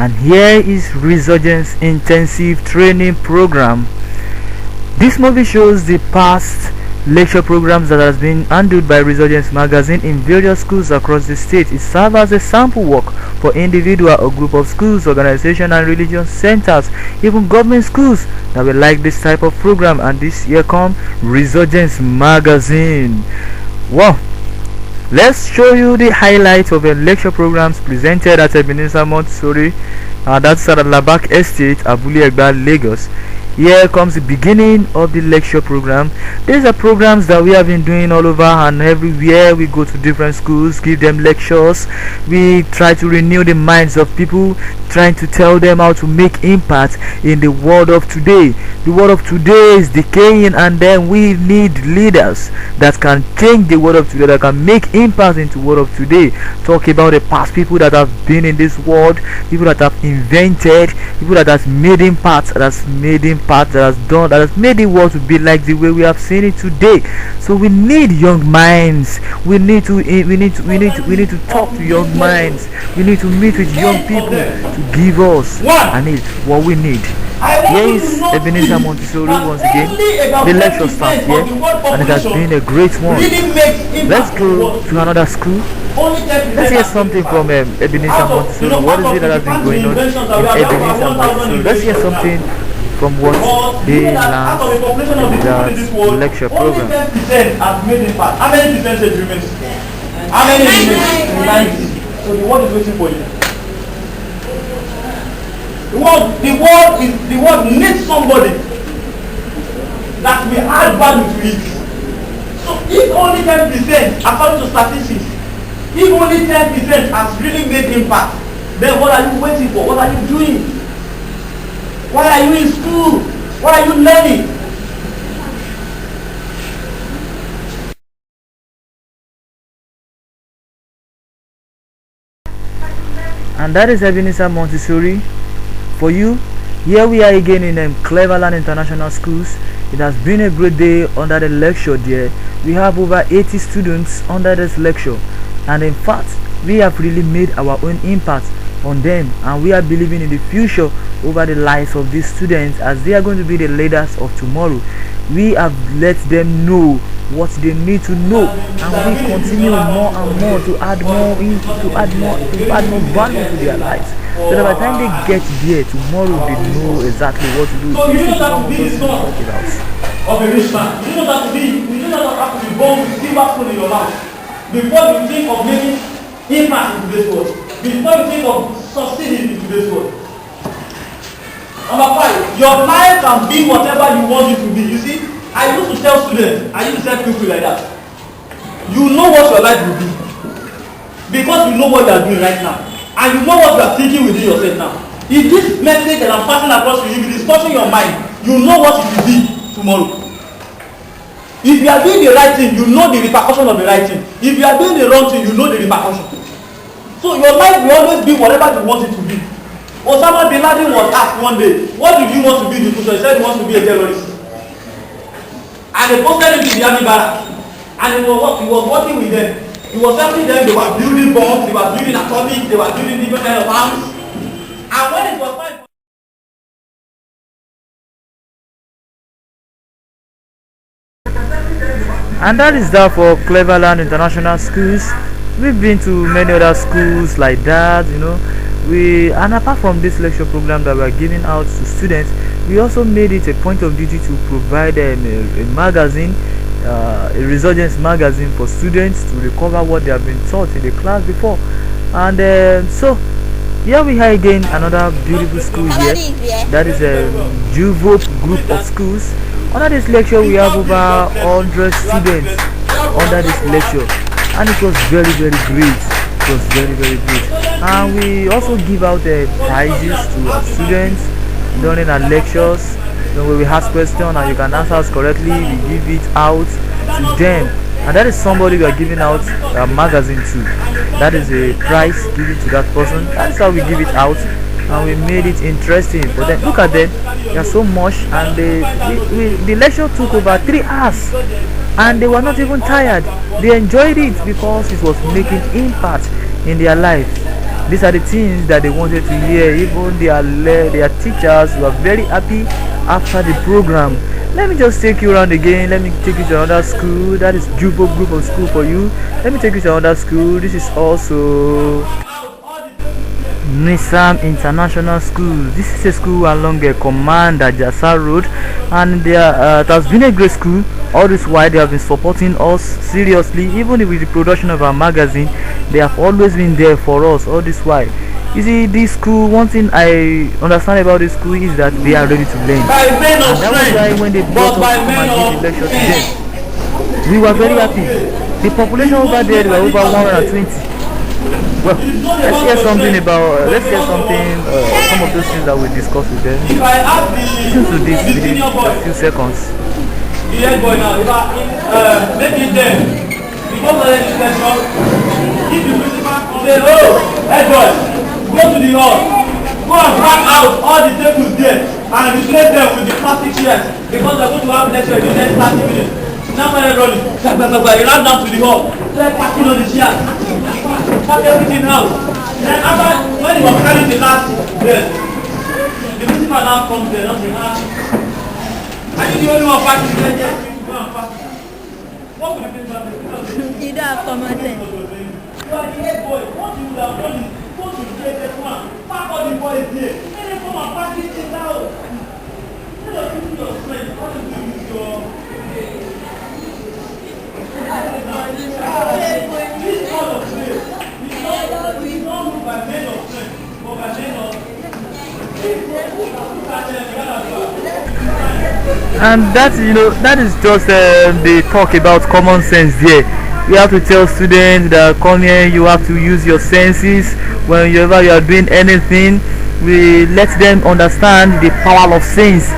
And here is Resurgence Intensive Training Program. This movie shows the past lecture programs that has been handled by Resurgence magazine in various schools across the state. It serves as a sample work for individual or group of schools, organization and religious centers, even government schools that will like this type of program. And this year come Resurgence magazine. Wow, let's show you the highlights of the lecture programs presented at Ebenezer Montessori, that's at Labak Estate, Abule Egba, Lagos. Here comes the beginning of the lecture program. These are programs that we have been doing all over and everywhere. We go to different schools, give them lectures. We try to renew the minds of people, trying to tell them how to make impact in the world of today. The world of today is decaying, and then we need leaders that can change the world of today, that can make impact into the world of today. Talk about the past people that have been in this world, people that have invented, people that has made impact, that has made the world to be like the way we have seen it today. So we need young minds. We need to talk to young minds. We need to meet with young people to give us what we need. Here is Ebenezer Montessori once again. The lecture starts here, and it has been a great one. Let's go to another school. Let's hear something from Ebenezer Montessori. What is it that has been going on in Ebenezer Montessori? Let's hear something from what they learned in that lecture program. How many percentage remains? How many remains? 90. So the world is waiting for you. The world needs somebody that will add value to it. So if only 10%, according to statistics, if only 10% has really made impact, then what are you waiting for? What are you doing? Why are you in school? Why are you learning? And that is Ebenezer Montessori for you. Here we are again in Cleveland International Schools. It has been a great day under the lecture there. We have over 80 students under this lecture, and in fact we have really made our own impact on them, and we are believing in the future over the lives of these students, as they are going to be the leaders of tomorrow. We have let them know what they need to know, and we continue more and more to add more value to their lives, so that by the time they get there tomorrow, they know exactly what to do. So you don't have to be the son of a rich man. You don't have to be born with silver spoon in your mouth before you think of making impact in today's world, before you think of succeeding in today's world. Number 5, your life can be whatever you want it to be. You see, I used to tell students, I used to tell people like that. You know what your life will be because you know what you are doing right now, and you know what you are thinking within yourself now. If this message that I'm passing across to you, if it is touching your mind, you know what it will be tomorrow. If you are doing the right thing, you know the repercussion of the right thing. If you are doing the wrong thing, you know the repercussion. So your life will always be whatever you want it to be. Osama bin Laden was asked one day, what did you want to be in the future? He said he wants to be a terrorist. And they posted him to the army barrack. And he was working with them. He was helping them. They were building bombs, they were building atomic, they were building different kind of arms. And when it was time, and that is that for Cleveland International Schools. We've been to many other schools like that, and apart from this lecture program that we are giving out to students, we also made it a point of duty to provide a magazine, a Resurgence magazine, for students to recover what they have been taught in the class before. And so here we are again, another beautiful school here. That is a Juvope group of schools. Under this lecture we have over 100 students under this lecture, and it was very great. It was very good. And we also give out prizes to our students during our lectures. When we ask questions and you can answer us correctly, we give it out to them. And that is somebody we are giving out a magazine to. That is a prize given to that person. That's how we give it out, and we made it interesting for them. Look at them, they are so much, and the lecture took over 3 hours, and they were not even tired. They enjoyed it because it was making impact in their life. These are the things that they wanted to hear. Even their teachers were very happy after the program. Let me just take you around again. Let me take you to another school. That is Jubo group of school for you. Let me take you to another school. This is also Nisam International School. This is a school along a Command Ajasa Road, and it has been a great school. All this while they have been supporting us seriously, even with the production of our magazine. They have always been there for us all this while. You see, this school, one thing I understand about this school is that they are ready to learn. And that was why when they brought us to my lecture to them, we were very happy. The population over there were over 120. Well, let's hear something about some of those things that we discussed with them. Listen to this within a few seconds. Yes, boy, now, if I make it there, because of the lecture, if the principal say, oh, hey boy, go to the hall, go and pack out all the tables there and replace them with the plastic chairs because they're going to have lecture in the next 30 minutes. Now when they're running, you run down to the hall, start packing on the chairs, pack everything out. Then after, when he was carrying the last bed, the principal now comes there and says, are you the only one packing the yes, you go and pack it. What would the principal say? You don't have common sense. You are the head boy. What you would have done is go to the greatest one, pack all the boys there, and then come and pack it out. Instead of using your strength, what do you do with your... This is all of play. We don't move by men of strength, but by men of... And that is just the talk about common sense there. We have to tell students that come here, you have to use your senses whenever you are doing anything. We let them understand the power of sense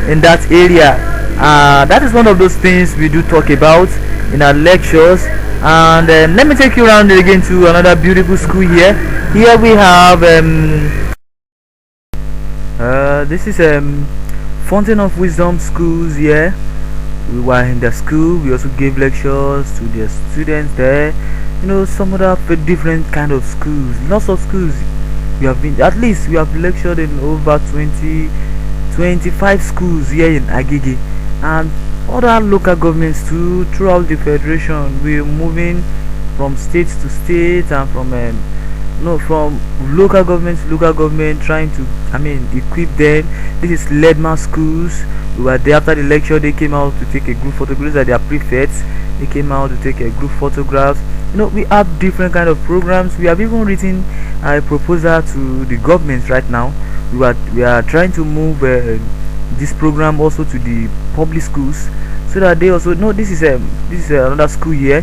in that area. That is one of those things we do talk about in our lectures. And let me take you around again to another beautiful school here. Here we have this is Fountain of Wisdom schools here. We were in the school. We also gave lectures to the students there. Some other different kind of schools. Lots of schools. We have been, at least we have lectured in over 25 schools here in Agege, and other local governments too throughout the federation. We're moving from state to state and from local government to local government, trying to equip them. This is Ledma schools. We were there after the lecture. They came out to take a group photograph. That they are prefects. They came out to take a group photographs. We have different kind of programs. We have even written a proposal to the government right now. We are trying to move this program also to the public schools, so that they also know this is another school here.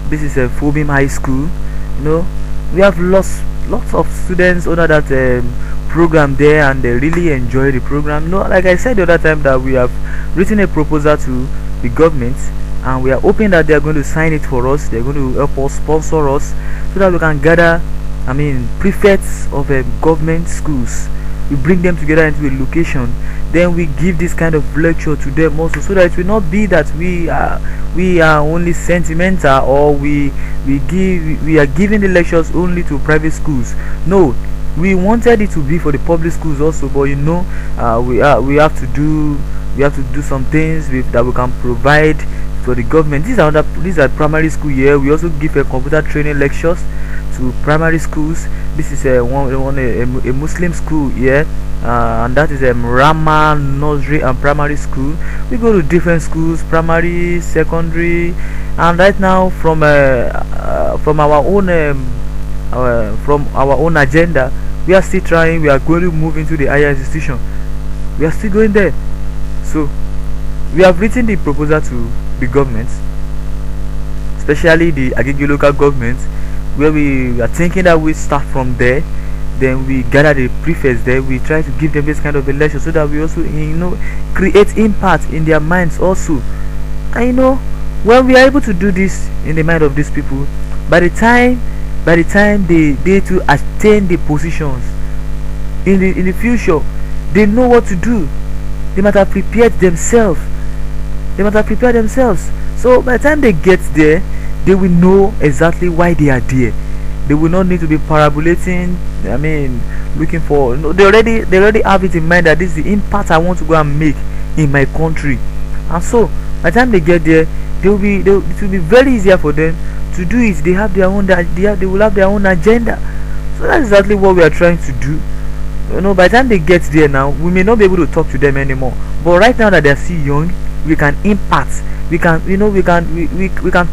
This is a Phobim High School. We have lots of students under that program there, and they really enjoy the program. Like I said the other time, that we have written a proposal to the government, and we are hoping that they are going to sign it for us. They are going to help us, sponsor us, so that we can gather prefects of government schools. We bring them together into a location, then we give this kind of lecture to them also, so that it will not be that we are only sentimental, or we are giving the lectures only to private schools. No, we wanted it to be for the public schools also, but we have to do some things that we can provide for the government. These are primary school here. We also give a computer training lectures to primary schools. This is a Muslim school here, and that is a Rama Nursery and Primary School. We go to different schools, primary, secondary, and right now from our own agenda, we are still trying. We are going to move into the higher institution. We are still going there. So we have written the proposal to the government, especially the Agege local government, where we are thinking that we start from there. Then we gather the prefects there. We try to give them this kind of a lecture, so that we also create impact in their minds also. And when we are able to do this in the mind of these people, by the time they to attain the positions in the future, they know what to do. They might have prepared themselves. So by the time they get there, they will know exactly why they are there. They will not need to be parabolating, I mean, looking for, no, they already have it in mind that this is the impact I want to go and make in my country. And so by the time they get there, it will be very easier for them to do it. They have their own, they will have their own agenda. So that's exactly what we are trying to do. By the time they get there now, we may not be able to talk to them anymore, but right now that they're still young, we can impact, we can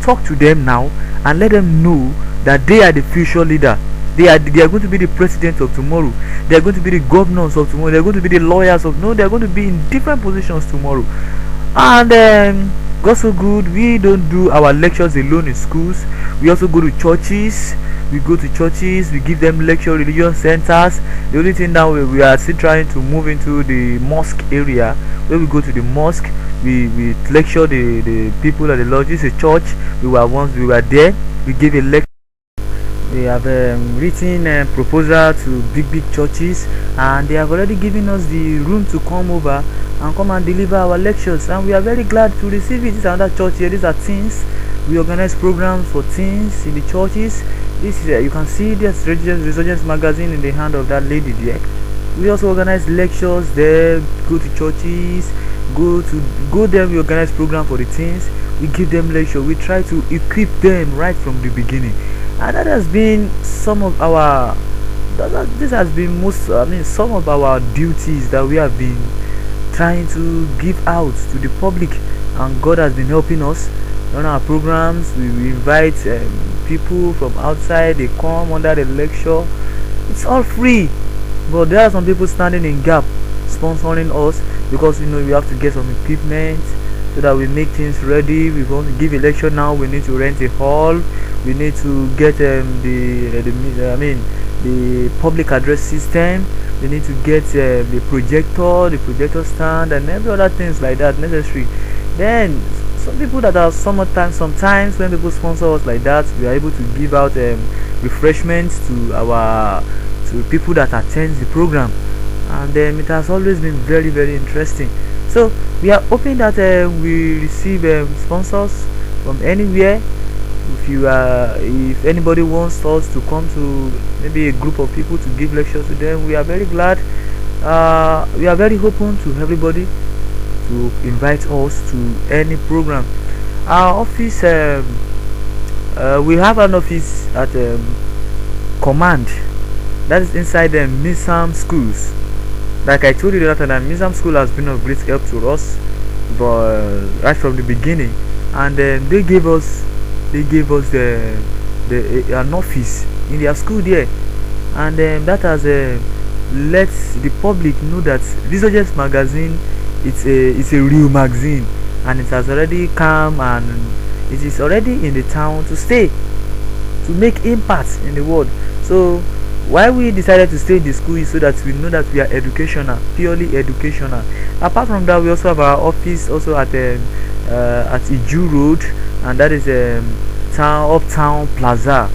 talk to them now and let them know that they are the future leader. They are going to be the president of tomorrow. They are going to be the governors of tomorrow. They are going to be the lawyers of they are going to be in different positions tomorrow. And God so good, we don't do our lectures alone in schools. We also go to churches. We go to churches, we give them lecture, religion centers. The only thing now we are still trying to move into the mosque area, where we go to the mosque, we lecture the people at the lodge. This is a church. We were there, we gave a lecture. We have written a proposal to big churches, and they have already given us the room to come over and come and deliver our lectures, and we are very glad to receive it. This is another church here. These are teens. We organize programs for teens in the churches. This is you can see this Resurgence magazine in the hand of that lady there. We also organize lectures there, go to churches, go there. We organize program for the teens. We give them lecture. We try to equip them right from the beginning, and that has been some of our some of our duties that we have been trying to give out to the public, and God has been helping us on our programs. We invite people from outside. They come under the lecture. It's all free, but there are some people standing in gap sponsoring us, because we have to get some equipment so that we make things ready. We want to give a lecture now, we need to rent a hall, we need to get the public address system, we need to get the projector stand, and every other things like that necessary. Then some people that are sometimes when people sponsor us like that, we are able to give out refreshments to people that attend the program, and it has always been very, very interesting. So we are hoping that we receive sponsors from anywhere. If anybody wants us to come to maybe a group of people to give lectures to them, we are very glad. We are very open to everybody to invite us to any program. Our office, we have an office at Command, that is inside the Misam schools. Like I told you that time, Misam school has been of great help to us, but right from the beginning, and they gave us an office in their school there, and that has let the public know that Resurgence magazine, it's a real magazine, and it has already come, and it is already in the town to stay, to make impact in the world. So why we decided to stay in the school is so that we know that we are educational, purely educational. Apart from that, we also have our office also at Iju Road, and that is Uptown Plaza.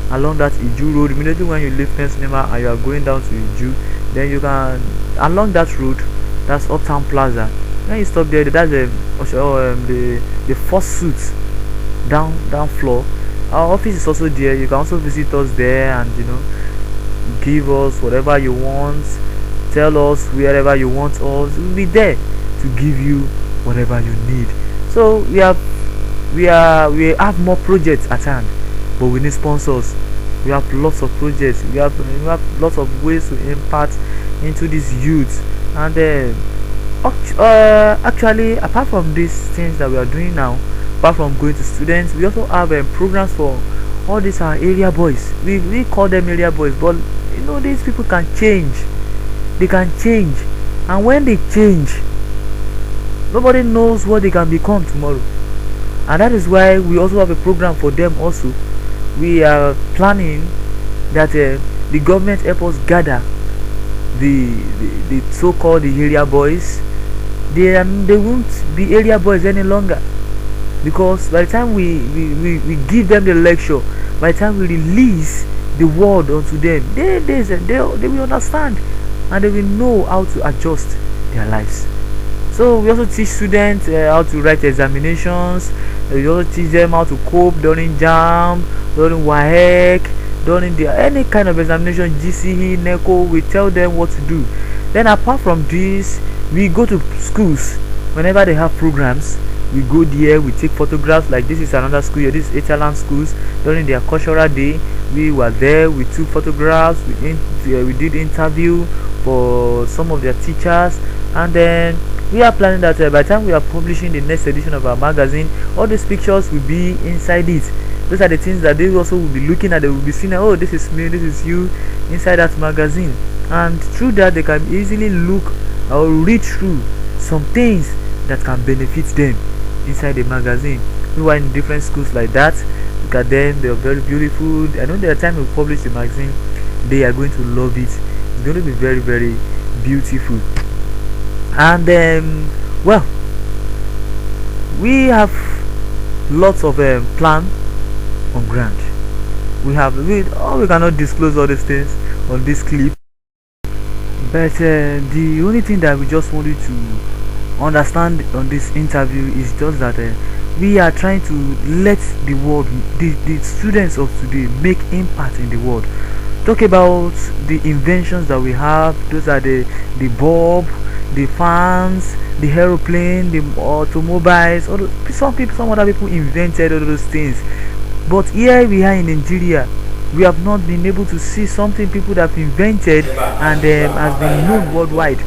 Along that Iju Road, immediately when you leave Penn Cinema and you are going down to Iju, then you can, along that road, that's Uptown Plaza. When you stop there, that's the first suite down floor. Our office is also there. You can also visit us there, and give us whatever you want, tell us wherever you want us. We'll be there to give you whatever you need. So we have more projects at hand, but we need sponsors. We have lots of projects. We have lots of ways to impact into these youths. And actually, apart from these things that we are doing now, apart from going to students, we also have programs for all these area boys. We call them area boys, but these people can change. They can change, and when they change, nobody knows what they can become tomorrow. And that is why we also have a program for them also. We are planning that the government help us gather the so-called the area boys. They won't be area boys any longer, because by the time we give them the lecture, by the time we release the word onto them, they will understand, and they will know how to adjust their lives. So we also teach students how to write examinations. We also teach them how to cope during jam, during WAEC, during any kind of examination, GCE, NECO. We tell them what to do. Then apart from this, we go to schools whenever they have programs. We go there, we take photographs. Like this is another school here, this is Italan schools. During their cultural day, we were there, we took photographs, we did interview for some of their teachers, and then we are planning that by the time we are publishing the next edition of our magazine, all these pictures will be inside it. Those are the things that they also will be looking at. They will be seeing, oh, this is me, this is you, inside that magazine. And through that, they can easily look or read through some things that can benefit them inside the magazine. We were in different schools like that. Look at them, they are very beautiful. I know by the time we publish the magazine, they are going to love it. It's going to be very, very beautiful. And well, we have lots of plan on ground. We cannot disclose all these things on this clip, but the only thing that we just wanted to understand on this interview is just that we are trying to let the world, the students of today, make impact in the world. Talk about the inventions that we have. Those are the bulb, the fans, the aeroplane, the automobiles. Some other people invented all those things, but here we are in Nigeria. We have not been able to see something people have invented and has been known worldwide.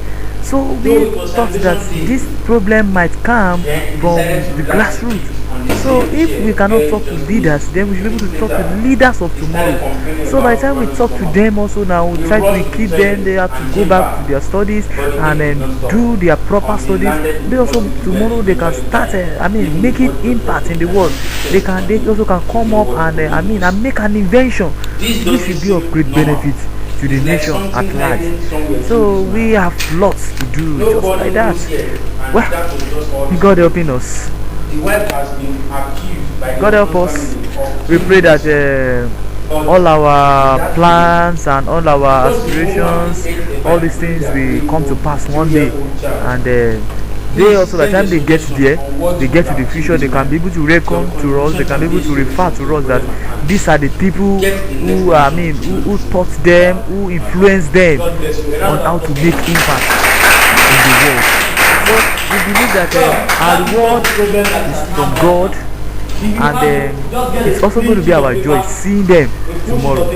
So we thought that this problem might come from the grassroots. So if we cannot talk to leaders, then we should be able to talk to leaders of tomorrow. So by the time we talk to them also now, we try to equip them. They have to go back to their studies and then do their proper studies. They also tomorrow they can start making impact in the world. They also can come up and make an invention which will be of great benefit to the nation at large. So we have lots to do just like that. Well, God helping us. God help us. We pray that all our plans and all our aspirations, all these things will come to pass one day, and they also, by the time they get there, they get to the future, they can be able to reckon to us, they can be able to refer to us that these are the people who taught them, who influenced them on how to make impact in the world. So we believe that our reward is from God, and it's also going to be our joy seeing them tomorrow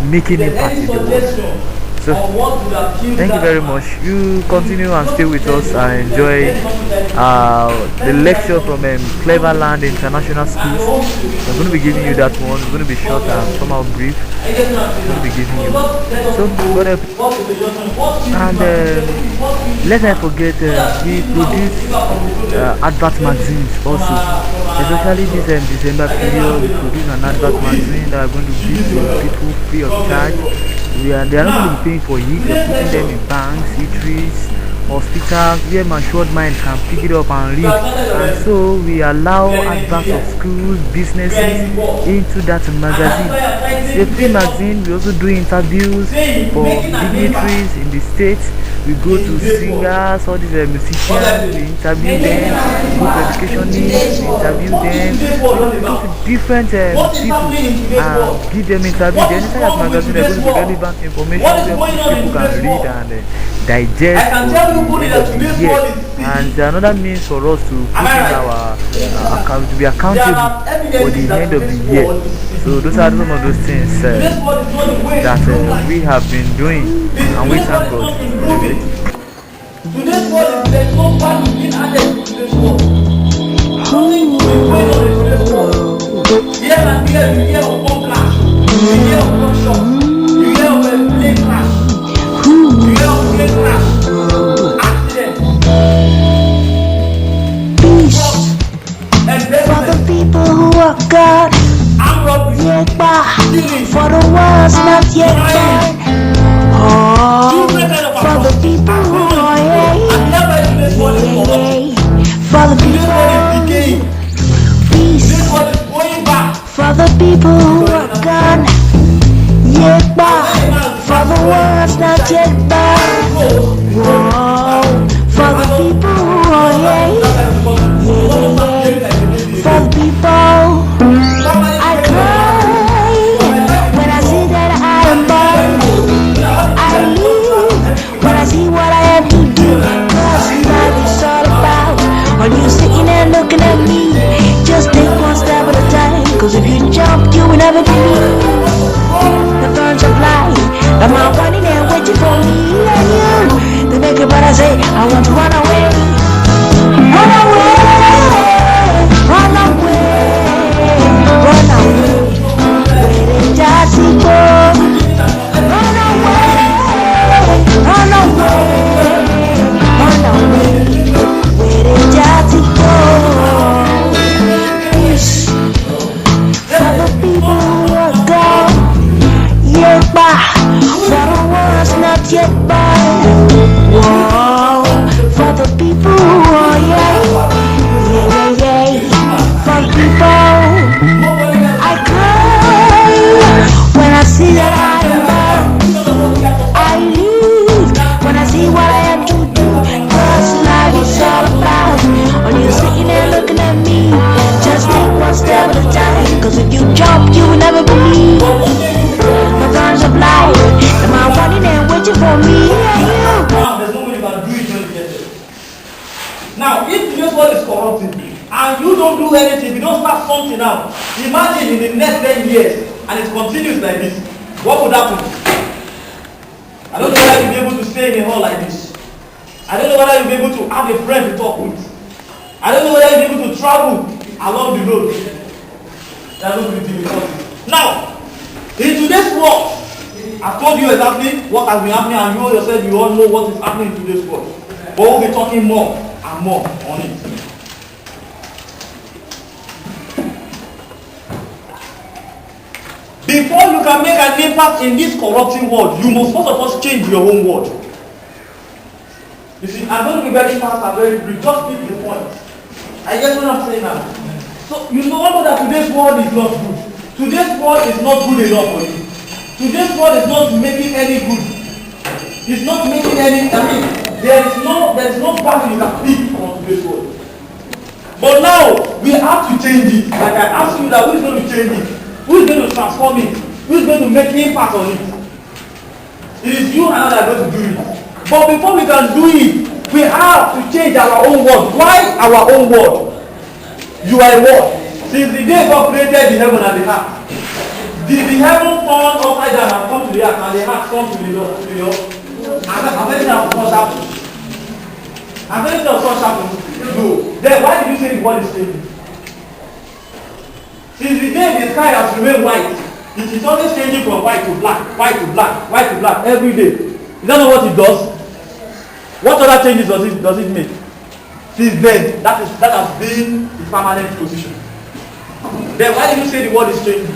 making impact in the world. So thank you very much. You continue and stay with us and enjoy the lecture from Cleverland International Schools. I'm going to be giving you that one. It's going to be short and somehow brief. I'm going to be giving you. So God help. And let's not forget we produce advert magazines also. Especially this December period, we produce an advert magazine that are going to give people free of charge. They are not going to be paying for it. We are putting them in banks, eateries, hospitals, where matured mind can pick it up and read. And so we allow adverts of schools, businesses into that magazine. It's a free magazine. We also do interviews for dignitaries in the states. We go to singers, all these musicians, we interview them, go to education needs, we interview them, we go to different people and give them interviews. The entire magazine is going to be relevant information where people can read and digest for the end of the year. And another means for us to put in our account, to be accountable for the end of the year. So those are some of those things that we have been doing, and we thank God. Today's world is there's no part being added to this world. Only we wait on this world. Here and here, you hear of bomb clash, you hear of gunshot, you hear of a plane crash, you hear of plane crash, accident. Peace for the people who are God. For the world's not yet done. Oh, for the people who are for the people. Peace for the people who are gone. For the world's not yet done. Whoa, for the people who are For people, I cry when I see that I am born. I live when I see what I have to do. Cause life is all about when you sitting there looking at me. Just take one step at a time. Cause if you jump, you will never believe the thorns of life. The man running there waiting for me and you. They make it but I say, I want to run away. Run away. Run away. Run away. Where did Jazzy go? Run away. Run away. Run away. Where did Jazzy go? Peace for the people who are gone. Yeah, for the ones not yet born. Whoa, for the people who are for people, I cry when I see that I am born. I live when I see what I have to do. Cause life is all about when you're sitting there looking at me. Just take one step at a time. Cause if you jump, you will never believe the thorns of life. The man running and waiting for me. Now, there's no way you can do it when you get there. Now, if today's world is corrupting and you don't do anything, you don't start something out, imagine in the next 10 years and it continues like this, what would happen? I don't know whether you'll be able to stay in a hall like this. I don't know whether you'll be able to have a friend to talk with. I don't know whether you'll be able to travel along the road. That's not really difficult. Now, in today's world, I've told you exactly what has been happening, and you yourself, you all know what is happening in today's world. But we'll be talking more and more on it. Before you can make an impact in this corrupting world, you must first of all change your own world. You see, I'm going to be very fast and very brief. Just pick the point. I guess what I'm saying now. So you know that today's world is not good. Today's world is not good enough for you. Today's world is not making any good. It's not making any. I mean, there is no value you can pick from today's world. But now we have to change it. Like I asked you that, who is going to change it? Who is going to transform it? Who is going to make impact on it? It is you and I that are going to do it. But before we can do it, we have to change our own world. Why our own world? You are a world. Since the day God created the heaven and the earth, the heaven turned upside down and come to the earth, and the earth come to the earth. And many of us happen. And many of us happen. No. Then why did you say the world is changing? Since the day the sky has remained white, it is always changing from white to black, white to black, white to black every day. You don't know what it does? What other changes does it make? Since then, that has been the permanent position. Then why did you say the world is changing?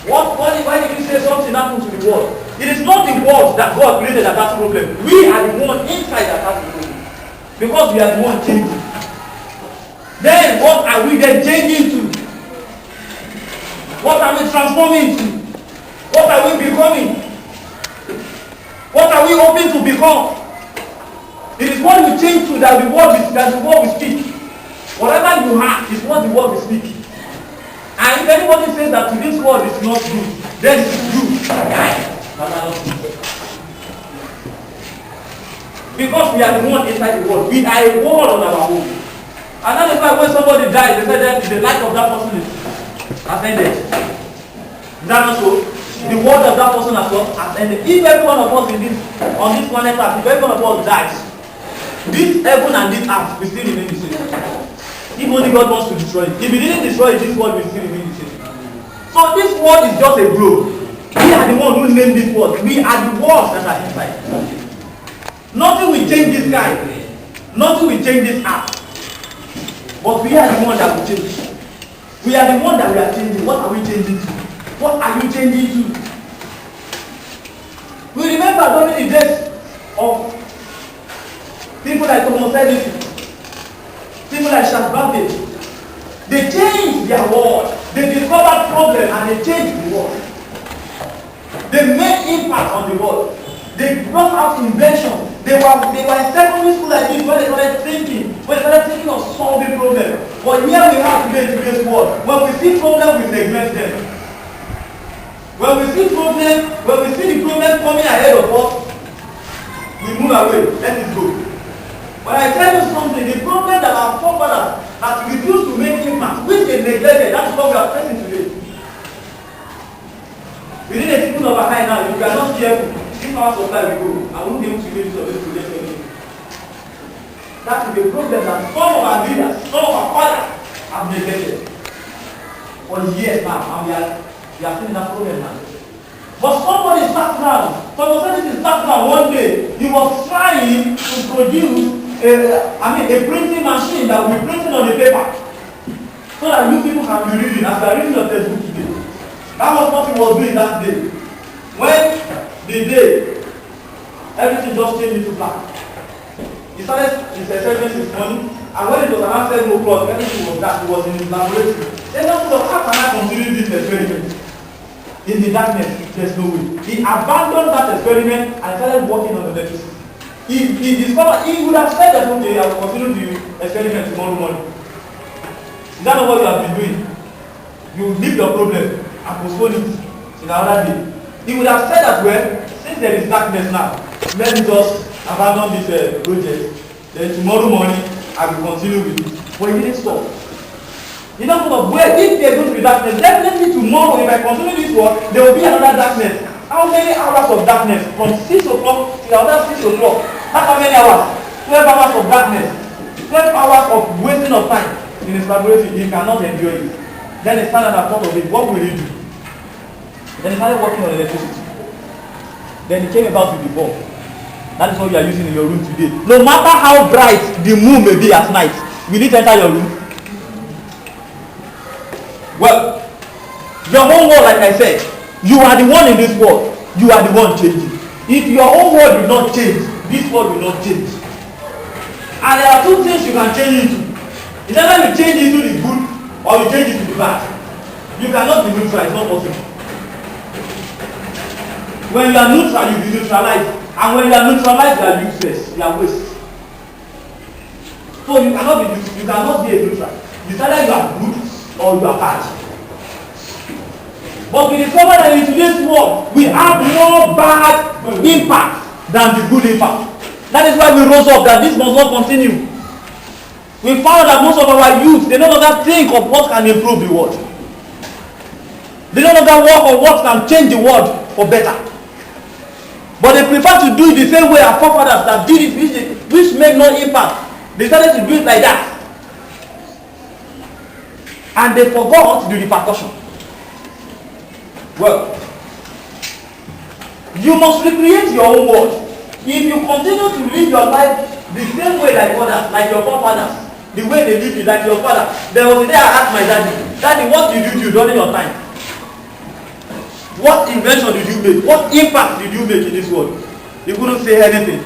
Why did you say something happened to the world? It is not the world that God created that has problem. We are the one inside that has the problem. Because we are the one changing. Then what are we then changing to? What are we transforming to? What are we becoming? What are we hoping to become? It is what we change to that the word we speak. Whatever you have is what the word we speak. And if anybody says that this word is not good, then it is you. Because we are the one inside the world. We are a world on our own. And that is why when somebody dies, they say that the life of that person is ended. Is that not so? The word of that person has ended. If every one of us on this planet Earth, if every one of us dies, this heaven and this earth will still remain the same. If only God wants to destroy it. If he didn't destroy it, this world will still remain the same. So this world is just a globe. We are the one who named this world. We are the ones that are inside. Nothing will change this guy. Nothing will change this earth. But we are the one that will change. We are the one that we are changing. What are we changing to? What are you changing to? We remember during the days of people like homosexuality, people like Shazbande. They changed their world. They discovered problem and they changed the world. They made impact on the world. They brought out invention. They were in secondary school like this when they started thinking of solving problems. But here we have today in today's world, when we see problems, we neglect them. When we see the problem coming ahead of us, we move away, let it go. But I tell you something, the problem that our forefathers have refused to make impact, which they neglected, that's what we are facing today. Within a season of a high now, if you are not careful, if our supply will go, I won't be able to make use of this today. That is the problem that some of our leaders, some of our fathers have neglected for years now, and we are seeing that problem now. But somebody sat down, somebody sat down one day, he was trying to produce a printing machine that will be printing on the paper so that you people can be reading as you are reading your textbook today. That was what he was doing that day. When the day, everything just changed into black. He started his experiments this morning, and when it was around 7 o'clock, everything was dark. He was in his laboratory. Then he said, how can I continue this experiment? In the darkness, there's no way. He abandoned that experiment and started working on the electricity. He discovered, he would have said that, okay, I will continue the experiment tomorrow morning. Is that not what you have been doing? You leave your problem and postpone it in another day. He would have said that, well, since there is darkness now, let me just abandon this project. Then tomorrow morning, I will continue with it. But he didn't stop. You know, well, if there is going to be darkness, definitely tomorrow, if I continue this work, there will be another darkness. How many hours of darkness? From 6 o'clock till another 6 o'clock. That's how many hours? 12 hours of darkness. 12 hours of wasting of time in his laboratory. He cannot endure it. Then he started at the thought of it. What will he do? Then he started working on electricity. Then he came about with the bulb. That is what you are using in your room today. No matter how bright the moon may be at night, will it enter your room? Well, your own world, like I said, you are the one in this world. You are the one changing. If your own world will not change, this world will not change. And there are two things you can change into. It's either you change into the good or you change into the bad. You cannot be neutral. It's not possible. When you are neutral, you be neutralized. And when you are neutralized, you are useless. You are waste. So you cannot be a neutral. It's either you are good or you are bad. But we discover that in today's world, we have more bad impact than the good impact. That is why we rose up that this must not continue. We found that most of our youth, they no longer think of what can improve the world. They no longer work on what can change the world for better. But they prefer to do it the same way our forefathers that did it, which made no impact. They started to do it like that. And they forgot the repercussion. Well, you must recreate your own world. If you continue to live your life the same way like others, like your forefathers, the way they lived it, like your father. There was a day I asked my daddy, what did you do during your time? What invention did you make? What impact did you make in this world? He couldn't say anything.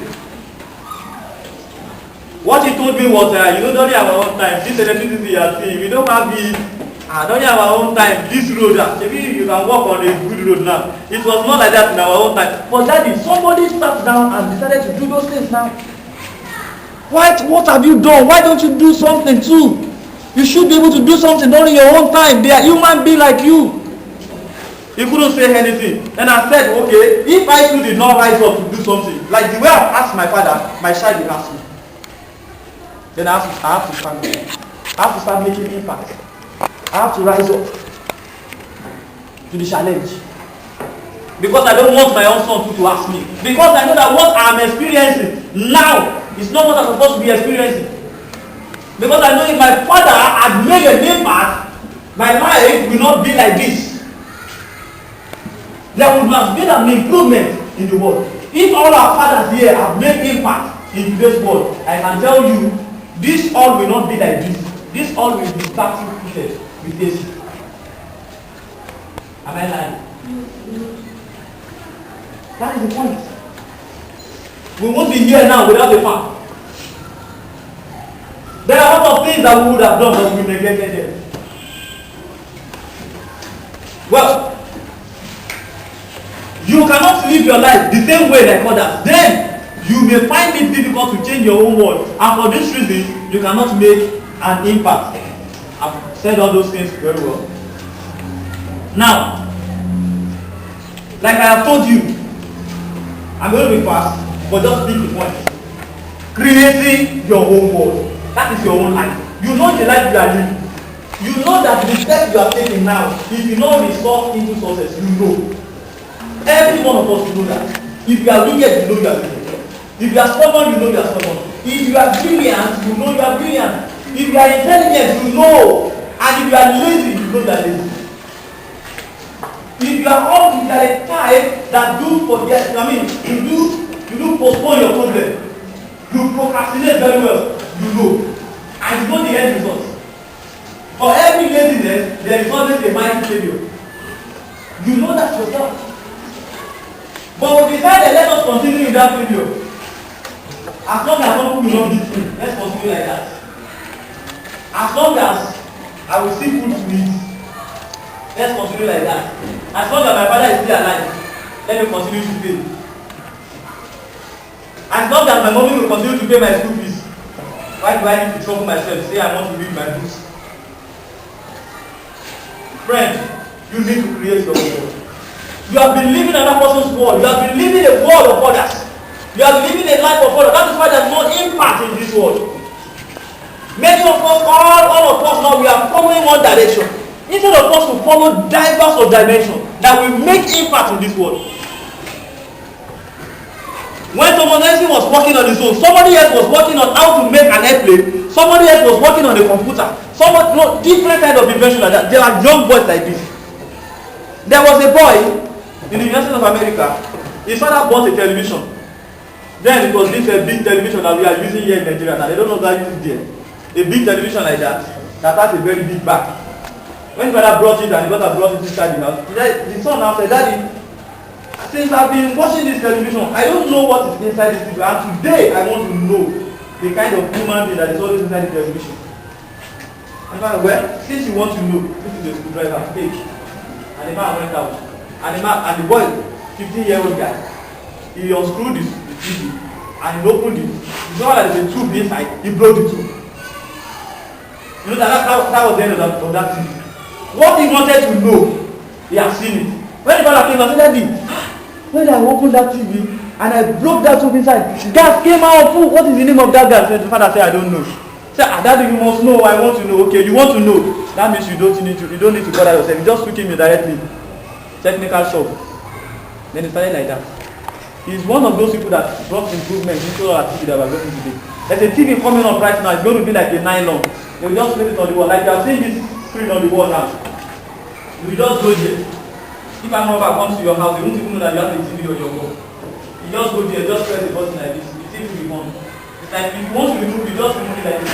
What he told me was, during our own time, this electricity you are seeing, we don't have it. During our own time, this road, maybe you can walk on a good road now. It was not like that in our own time. But daddy, somebody sat down and decided to do those things now. What have you done? Why don't you do something too? You should be able to do something during your own time. They are human beings like you. He couldn't say anything. And I said, okay, if I too did not rise up to do something, like the way I asked my father, my child will ask me. Then I have to stand up. I have to start making impact. I have to rise up to the challenge. Because I don't want my own son to ask me. Because I know that what I'm experiencing now is not what I'm supposed to be experiencing. Because I know if my father had made an impact, my life will not be like this. There would have been an improvement in the world. If all our fathers here have made impact in today's world, I can tell you, this all will not be like this. This all will be starting with this. Am I lying? That is the point. We won't be here now without a farm. There are a lot of things that we would have done, but we neglected them. Well, you cannot live your life the same way like others. Then You may find it difficult to change your own world, and for this reason, you cannot make an impact. I've said all those things very well. Now, like I have told you, I'm going to be fast, but just pick the point. Creating your own world. That is your own life. You know the life you are living. You know that the step you are taking now, if you know result into success, you know. Every one of us will know that. If you are wicked, you know you are wicked. If you are stubborn, you know you are stubborn. If you are brilliant, you know you are brilliant. If you are intelligent, you know. And if you are lazy, you know you are lazy. If you are all, if you are a type that do forget, you do postpone your problem. You procrastinate very well, you know. And you know the end result. For every laziness, there is always a mighty failure. You know that yourself. But we decided, let us continue in that failure. As long as some people will not beat me, let's continue like that. As long as I will see food to eat, let's continue like that. As long as my father is still alive, let me continue to pay. As long as my mommy will continue to pay my school fees, why do I need to trouble myself, say I want to read my books? Friend, you need to create your own world. You have been living another person's world. You have been living a world of others. You are living a life of others. That is why there is no impact in this world. Many of us, all of us now, we are following one direction. Instead of us to follow diverse of dimensions that will make impact in this world. When Thomas Edison was working on his own, somebody else was working on how to make an airplane. Somebody else was working on a computer. Different kind of invention like that. There are young boys like this. There was a boy in the United States of America. His father bought a television. Then it was this big television that we are using here in Nigeria. Now they don't know that use it there. A big television like that has a very big back. When the father brought it and the daughter brought it inside the house, the son now said, "Daddy, since I've been watching this television, I don't know what is inside this TV, and today I want to know the kind of human being that is always inside the television." And I said, "Well, since you want to know, this is a screwdriver, take." And the man went out. And the boy, 15-year-old guy, he unscrewed the TV and he opened it. He saw that there was a tube inside. He blew the tube. You know that was the end of that TV. What he wanted to know, he has seen it. When the father came and said, "Daddy, when I opened that TV and I broke that tube inside, gas came out. What is the name of that gas?" The father said, "I don't know." He said, "Daddy, you must know. I want to know." "Okay, you want to know. That means you don't need to bother yourself. You just took him directly. Technical shop." Then he started like that. He's one of those people that brought improvement into our TV that we're getting today. There's a TV coming up right now. It's going to be like a nylon. They will just place it on the wall. Like you have seen this screen on the wall now. You will just go there. If a member comes to your house, they won't even know that you have a TV on your wall. You just go there, just press the button like this. The TV will be on. It's like if you want to remove it, just remove it like this.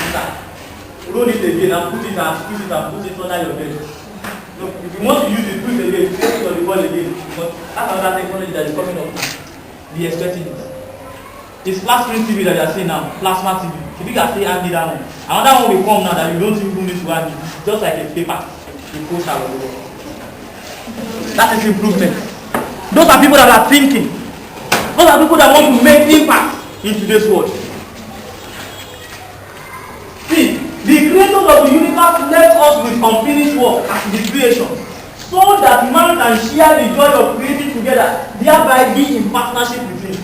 Roll it again and put it and squeeze it and put it under your bed. So if you want to use it, put it again, place it on the wall again. Because that's another technology that is coming up. Be expecting it. This flat screen TV that you are seeing now, plasma TV. If you can say hang it down, another one will come now that you don't even need to hang it. Just like a paper, you post out of the wall. That is improvement. Those are people that are thinking. Those are people that want to make impact in today's world. See, the creators of the universe left us with unfinished work as the creation, so that man can share the joy of creating together, thereby be in partnership with him.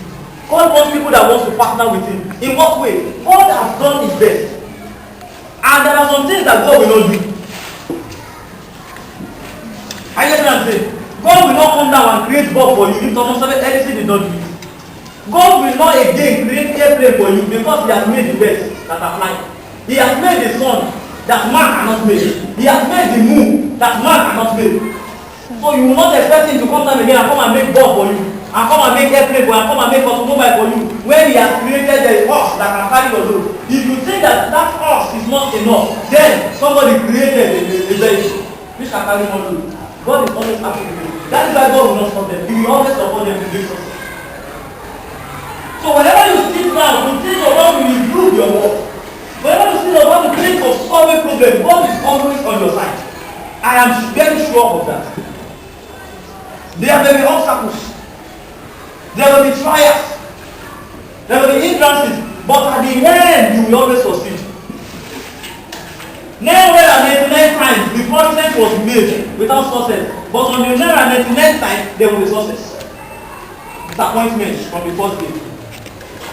God wants people that want to partner with him. In what way? God has done his best. And there are some things that God will not do. I get what I'm saying. God will not come down and create Bob for you if Thomas Edison did not do it. God will not again create airplane for you because he has made the best that are flying. He has made the sun that man cannot make. He has made the moon that man cannot make. So you will not expect him to come down again and come and make Bob for you, and come and make airplane for you, and come and make automobile for you, when he has created the horse that can carry your load. If you think that horse is not enough, then somebody created a vehicle which can carry more load. God is always happy with you. That is why God will not stop them. He will always support them to do something. So whenever you sit down to think of how to improve your work, whenever you sit down how to think of solving problems, God is always on your side. I am very sure of that. There will be obstacles. There will be trials. There will be hindrances, but at the end, you will always succeed. 999 times, the promise was made without success. But on the 999th time, there will be success. Disappointment from the first day.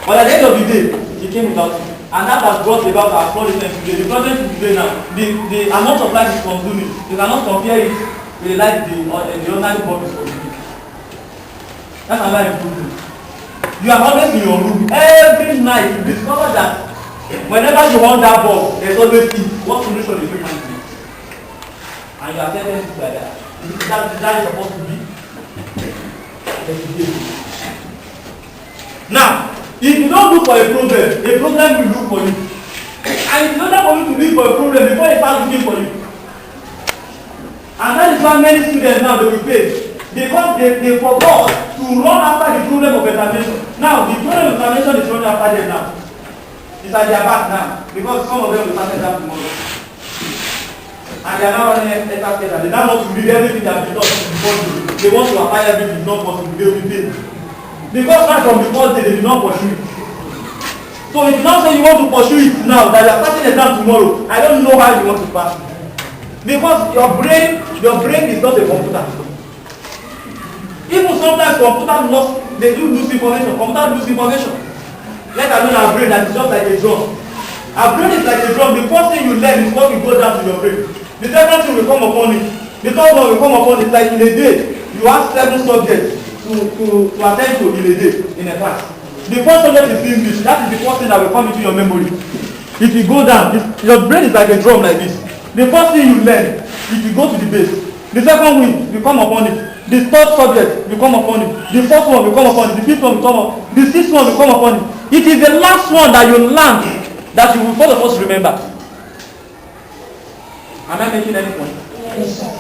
But at the end of the day, it came without it. And that has brought about our problem today. The problem today now, the amount of life is consuming. You cannot compare it with the life the ordinary body is consuming. That's another improvement. You are always in your room. Every night you discover that whenever you want that ball, there's always heat. What solution is you find to it? And you are telling things like that. That is supposed to be. Now, if you don't look for a problem will look for you. And it's not for you to look for a problem before it starts looking for you. And that is why many students now they will fail. Because they forgot to run after the problem of examination. Now, the problem of examination is running after them now. It's at their back now. Because some of them will start exam tomorrow. And they are now running extra and they now want to read everything that they taught before you. They want to apply everything, not possible. They will be paid. Because right from the first day, they did not pursue it. So if you now say you want to pursue it now, that you are starting exam tomorrow, I don't know how you want to pass. Because your brain is not a computer. Even sometimes computer they do lose information. Computer lose information. Let alone our brain that is just like a drum. Our brain is like a drum. The first thing you learn is what will go down to your brain. The second thing will come upon it. The third one will come upon it. Like in a day, you have 7 subjects to attend to in a day in a class. The first subject is English. That is the first thing that will come into your memory. If you go down, your brain is like a drum like this. The first thing you learn, if you go to the base, the second one will come upon it. The third subject will come upon it. The fourth one will come upon it. The fifth one will come upon it. The sixth one will come upon it. It is the last one that you learn that you will first of all remember. Am I making any point?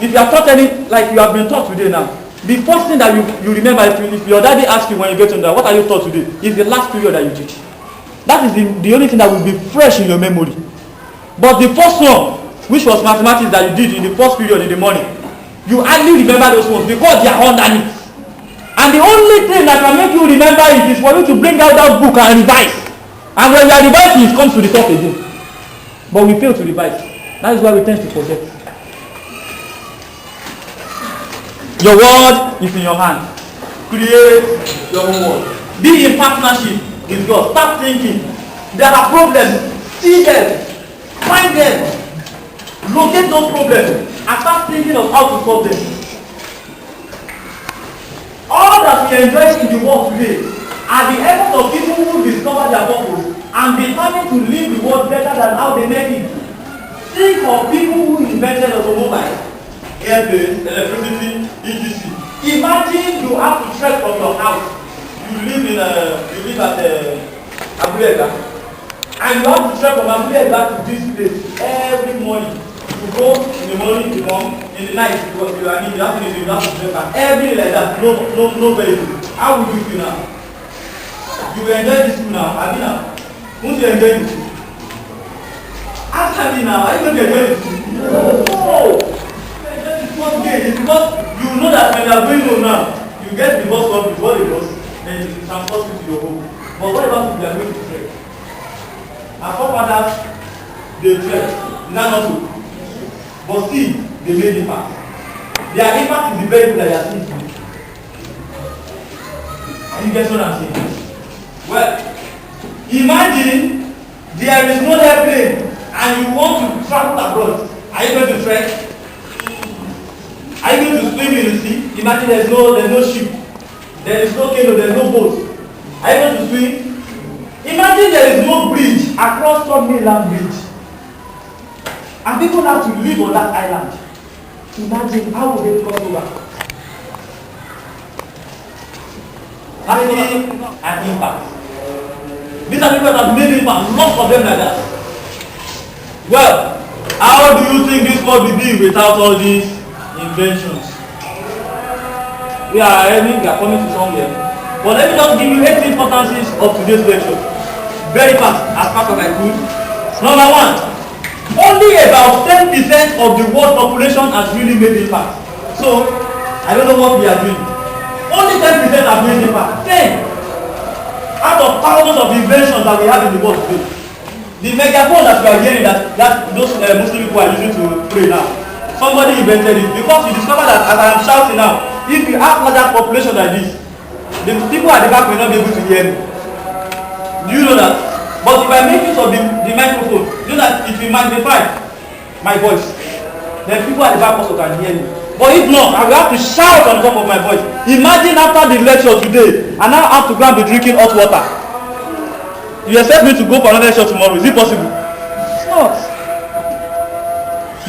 If you are taught any, like you have been taught today now, the first thing that you remember, if your daddy asks you when you get to that, what are you taught today? Is the last period that you teach. That is the only thing that will be fresh in your memory. But the first one, which was mathematics that you did in the first period in the morning, you hardly remember those ones because they are underneath. And the only thing that can make you remember it is for you to bring out that book and revise. And when you are revising, it comes to the top again. But we fail to revise. That is why we tend to forget. Your word is in your hand. Create your own word. Be in partnership with God. Start thinking. There are problems. See them. Find them. Locate those problems. And start thinking of how to solve them. All that we enjoy in the world today are the efforts of people who discover their purpose and determined to live the world better than how they made it. Think of people who invented automobile, airplanes, electricity, etc. Imagine you have to trek from your house. You live at Abulega, and you have to trek from Abulega to this place every morning. You go in the morning, you come in the night because you are in the afternoon, you have to trek back. Every day like that, no vehicle. How would you feel now? You will enjoy this school now. Have you now? Won't you enjoy this school? Ask me now. Are you going to enjoy this school? No. It's because you know that when you are going home now, you get the bus stop before the bus, then you transport you to your home. But what about if you are going to trek? Our forefathers, they trek. Now not to. But still, they made impact. Their impact is the very good that they are seeing today. You get what I'm saying? Well, imagine there is no airplane and you want to travel abroad. Are you going to trek? Are you going to swim in the sea? Imagine there's no ship. There is no canoe, there is no boat. Are you going to swim? Imagine there is no bridge across some mainland bridge. And people have to live on that island. Imagine how would they cross over? Having an impact. These are people that have made impact, lots of them like that. Well, how do you think this world will be without all these inventions? We are coming to somewhere. But let me just give you 8 importances of today's lecture. Very fast, as fast as I could. Number 1. Only about 10% of the world population has really made impact. So, I don't know what we are doing. Only 10% have made impact. 10 out of thousands of inventions that we have in the world today. The megaphone that we are hearing that those Muslim people are using to pray now, somebody invented it because you discover that as I am shouting now, if you have larger population like this, the people at the back will not be able to hear me. Do you know that? But if I make use of the microphone, you know that it will magnify my voice. Then people at the back also can hear me. But if not, I will have to shout on top of my voice. Imagine after the lecture today, and now I have to go and be drinking hot water. You expect me to go for another lecture tomorrow? Is it possible? It's not.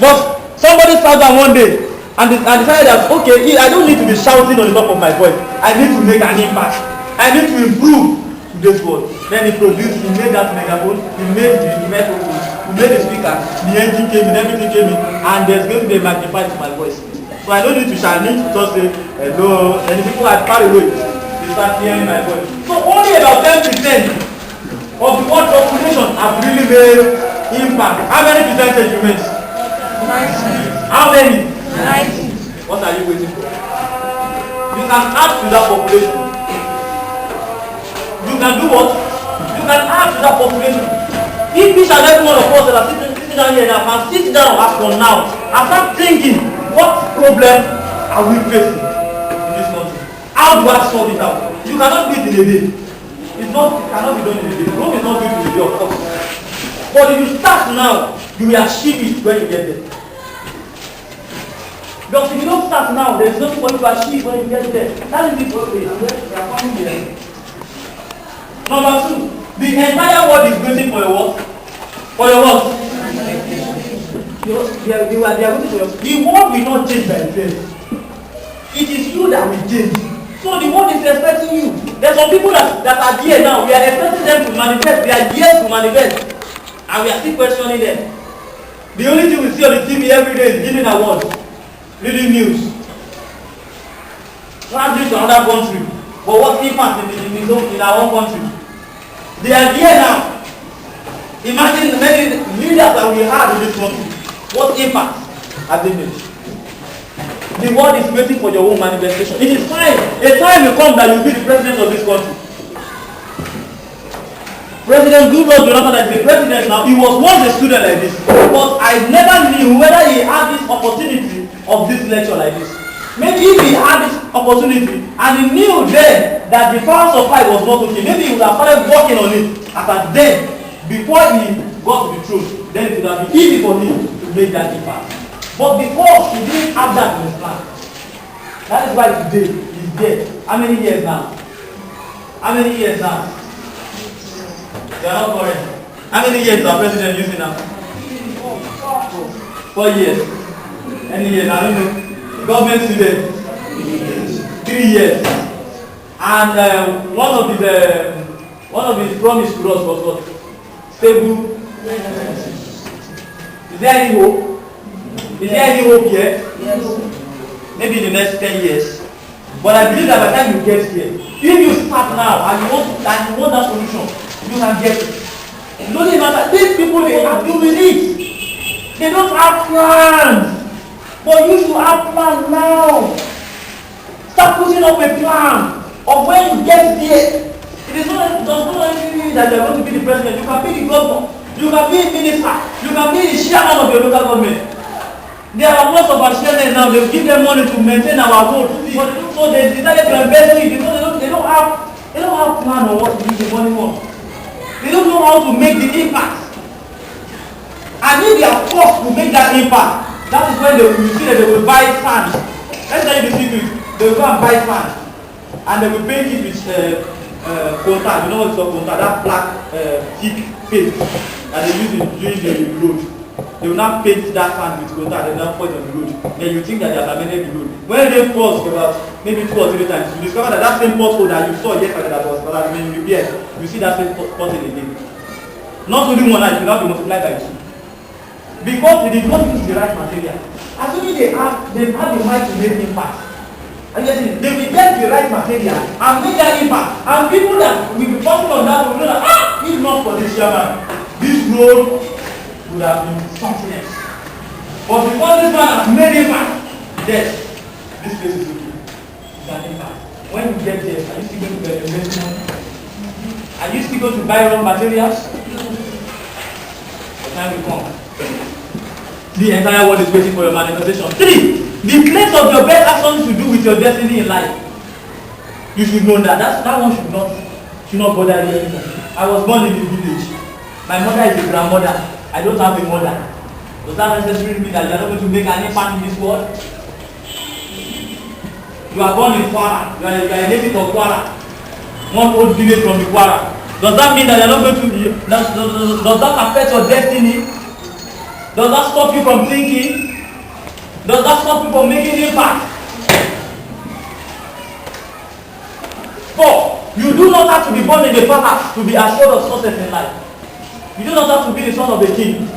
But somebody sat down one day and decided that, okay, I don't need to be shouting on the top of my voice. I need to make an impact. I need to improve this world. Then he made that megaphone, he made the microphone, he made the speaker, the engine came in, everything came in, and there's going to be magnified to my voice. So I don't need to shout, I need to just say hello, and the people are far away, they start hearing my voice. So only about 10% of the world population have really made impact. How many percentage remains? 90. How many? 90. What are you waiting for? You can add to that population. You can do what? You can add to that population. If each and every one of us that are sitting down here now can sit down as from now and start thinking, what problem are we facing in this country? How do I solve it out? You cannot do it in a day. It cannot be done in a day. Rome is not built in a day, of course. But if you start now, you will achieve it when you get there. Because if you don't start now, there is nothing for you to achieve when you get there. That is the problem. You are coming here. Number 2, the entire world is waiting for your what? For your what? They are waiting for your. The world will not change by itself. It is you that will change. So the world is expecting you. There are some people that are here now. We are expecting them to manifest. They are here to manifest. And we are still questioning them. The only thing we see on the TV every day is giving awards, reading news. Traveling to another country. But what impact in our own country? They are here now. Imagine many leaders that we had in this country. What impact have they made? The world is waiting for your own manifestation. It is time. A time will come that you will be the president of this country. President Goodluck Jonathan is the president now. He was once a student like this. But I never knew whether he had this opportunity of this lecture like this. Maybe if he had this opportunity and he knew then that the power supply was not okay, maybe he would have started working on it as at then, before he got to the truth. Then it would have been easy for him to make that impact. But because he didn't have that in his plan, that is why today he's dead. How many years now? How many years now? They are not correct. How many years is our president using now? 4 years. Any years? I don't know. Government student. 3 years. And one of his promise to us was what? Stable. Is there any hope? Is there any hope here? Yes. Maybe in the next 10 years. But I believe that by the time you get here, if you start now and you want that solution, you can get it. It doesn't matter. These people, they are doing it. They don't have plans. But you should have plans now. Start putting up a plan of when you get there. It is not only that you are going to be the president. You can be the governor. You can be a minister. You can be the chairman of your local government. There are lots of our children now. They give them money to maintain our road. So they decided to invest in it because they don't have plan on what to use the money for. They don't know how to make the impact. And if they are forced to make that impact, that is when they will see that they will buy sand. Let's tell you the secret. They will go and buy sand, and they will paint it with contact. You know what it's called, contact? That black thick paint that they use during the road. They will not paint that sand with contact and not put it on the road. Then you think that they have amended the road. When they cross about maybe 2 or 3 times, you discover that same pothole that you saw yesterday that was when you get, you see that same pothole again. Not only one night, you have to multiply by 2. Because they did not use the right material. Assuming they have the mind to make impact. And yet they will get the right material and make that impact. And people that will be talking on that will know that if not for this chairman, this road would have been something else. But because this man has made impact, yes, this place is okay. It's an impact. When you get there, are you still going to get the investment? Are Are you still going to buy raw materials? The time will come. The entire world is waiting for your manifestation. 3. The place of your best actions to do with your destiny in life. You should know that. That one should not bother you anymore. I was born in a village. My mother is a grandmother. I don't have a mother. Does that necessarily mean that you are not going to make an impact in this world? You are born in Kwara. You are a native of Kwara. One old village from the Kwara. Does that mean that you are not going to? Does that affect your destiny? Does that stop you from thinking? Does that stop you from making impact? 4. You do not have to be born in a palace to be assured of success in life. You do not have to be the son of a king.